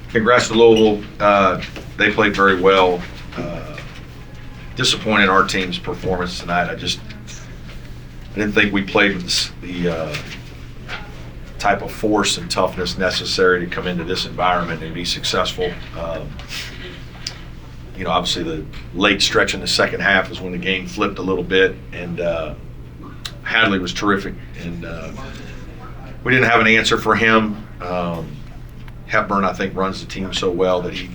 Congrats to Louisville. They played very well. Disappointed our team's performance tonight. I didn't think we played with the type of force and toughness necessary to come into this environment and be successful. Obviously the late stretch in the second half is when the game flipped a little bit, and Hadley was terrific, and we didn't have an answer for him. Hepburn, I think, runs the team so well that he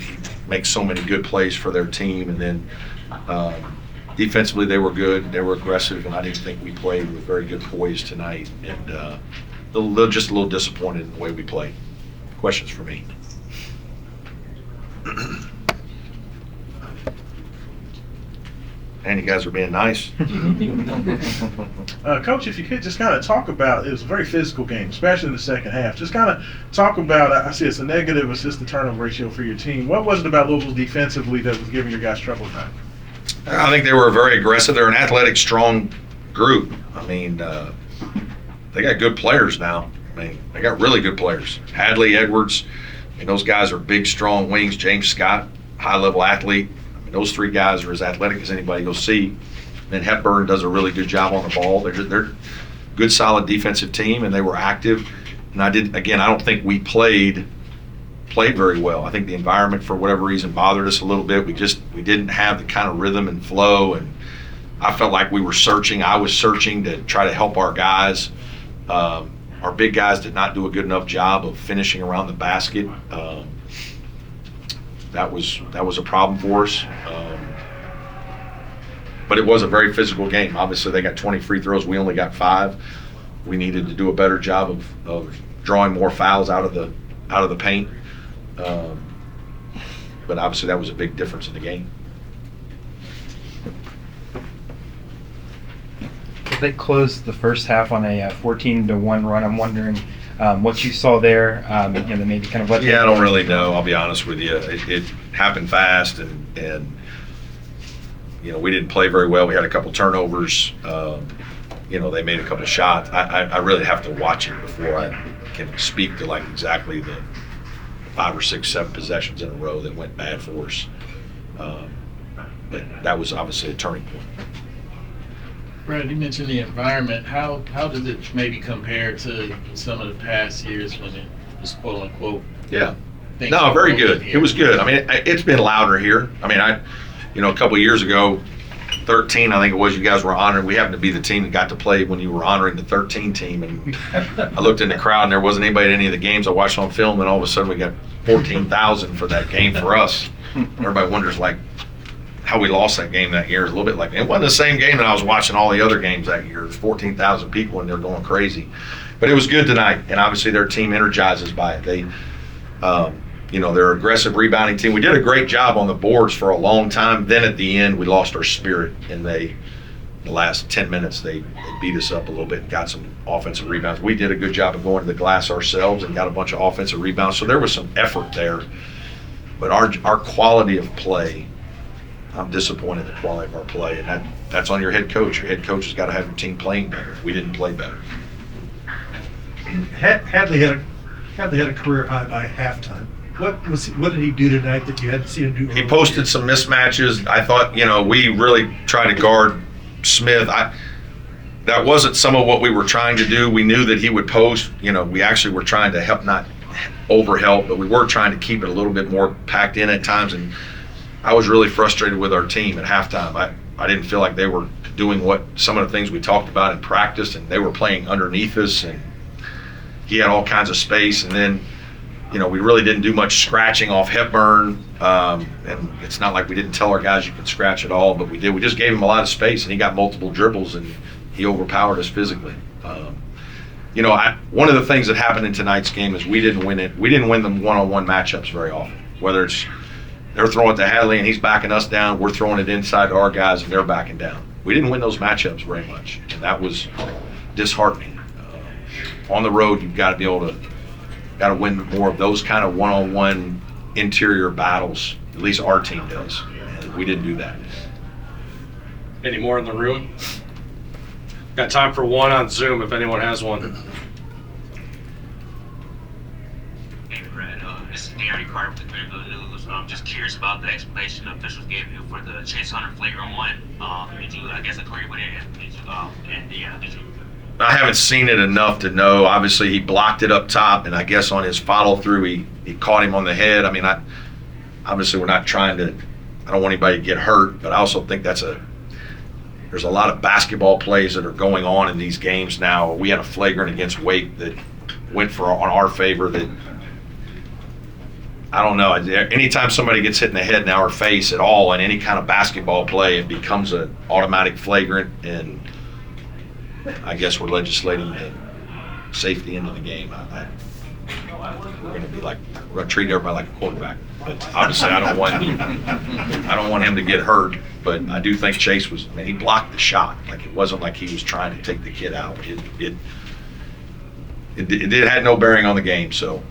makes so many good plays for their team, and then defensively they were good, they were aggressive, and I didn't think we played with very good poise tonight, and just a little disappointed in the way we played. Questions for me? And you guys are being nice. Coach, if you could just kind of talk about, it was a very physical game, especially in the second half. Just kind of talk about, I see it's a negative assist to turnover ratio for your team. What was it about Louisville defensively that was giving your guys trouble tonight? I think they were very aggressive. They're an athletic, strong group. I mean, they got good players now. I mean, they got really good players. Hadley, Edwards, those guys are big, strong wings. James Scott, high-level athlete. Those three guys are as athletic as anybody you'll see. And Hepburn does a really good job on the ball. They're a good, solid defensive team, and they were active. And I don't think we played very well. I think the environment, for whatever reason, bothered us a little bit. We didn't have the kind of rhythm and flow, and I felt like we were searching. I was searching to try to help our guys. Our big guys did not do a good enough job of finishing around the basket. That was a problem for us. But it was a very physical game. Obviously, they got 20 free throws. We only got 5. We needed to do a better job of drawing more fouls out of the paint. But obviously, that was a big difference in the game. They closed the first half on a 14-1 run. I'm wondering what you saw there, maybe kind of what. Yeah, I don't really know. I'll be honest with you. It happened fast, and we didn't play very well. We had a couple turnovers. They made a couple shots. I really have to watch it before I can speak to like exactly the 5 or 6, 7 possessions in a row that went bad for us. But that was obviously a turning point. Brad, you mentioned the environment. How does it maybe compare to some of the past years when it was quote unquote? Yeah. No, very good. It was good. I mean, it's been louder here. I mean, a couple of years ago, 13, I think it was, you guys were honored. We happened to be the team that got to play when you were honoring the 13 team. And I looked in the crowd and there wasn't anybody at any of the games I watched on film. And all of a sudden we got 14,000 for that game for us. Everybody wonders like how we lost that game that year. It's a little bit like, it wasn't the same game that I was watching all the other games that year. There's 14,000 people and they're going crazy. But it was good tonight. And obviously their team energizes by it. They, they're an aggressive rebounding team. We did a great job on the boards for a long time. Then at the end, we lost our spirit, and the last 10 minutes, they beat us up a little bit and got some offensive rebounds. We did a good job of going to the glass ourselves and got a bunch of offensive rebounds. So there was some effort there. But our quality of play, I'm disappointed in the quality of our play, and that's on your head coach. Your head coach has got to have your team playing better. We didn't play better. Hadley had a career high by halftime. What did he do tonight that you hadn't seen him do? He posted some mismatches. I thought, we really tried to guard Smith. That wasn't some of what we were trying to do. We knew that he would post. We actually were trying to help, not over-help, but we were trying to keep it a little bit more packed in at times. And I was really frustrated with our team at halftime. I didn't feel like they were doing what some of the things we talked about in practice, and they were playing underneath us, and he had all kinds of space. And then we really didn't do much scratching off Hepburn, and it's not like we didn't tell our guys you can scratch at all, but we did. We just gave him a lot of space, and he got multiple dribbles, and he overpowered us physically. One of the things that happened in tonight's game is we didn't win it. We didn't win the one-on-one matchups very often, whether it's they're throwing it to Hadley and he's backing us down, we're throwing it inside to our guys and they're backing down. We didn't win those matchups very much, and that was disheartening. On the road, you've got to be able to win more of those kind of one-on-one interior battles. At least our team does. And we didn't do that. Any more in the room? Got time for one on Zoom if anyone has one. Hey, Brad. This is Gary Carter with Very Good News. Just curious about the explanation the officials gave you for the Chase Hunter flagrant one. Did you, I guess, agree with it? Did you? I haven't seen it enough to know. Obviously, he blocked it up top, and I guess on his follow through, he caught him on the head. I mean, obviously we're not trying to. I don't want anybody to get hurt, but I also think there's a lot of basketball plays that are going on in these games now. We had a flagrant against Wake that went on our favor. That I don't know. Anytime somebody gets hit in the head now or face at all in any kind of basketball play, it becomes an automatic flagrant, and I guess we're legislating the safety into the game. We're going to treat everybody like a quarterback. But obviously, I don't want him to get hurt. But I do think Chase he blocked the shot. Like, it wasn't like he was trying to take the kid out. It had no bearing on the game. So,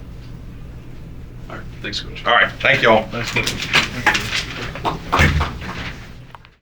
All right, thanks, Coach. all right, thank y'all. That's good. Thank you.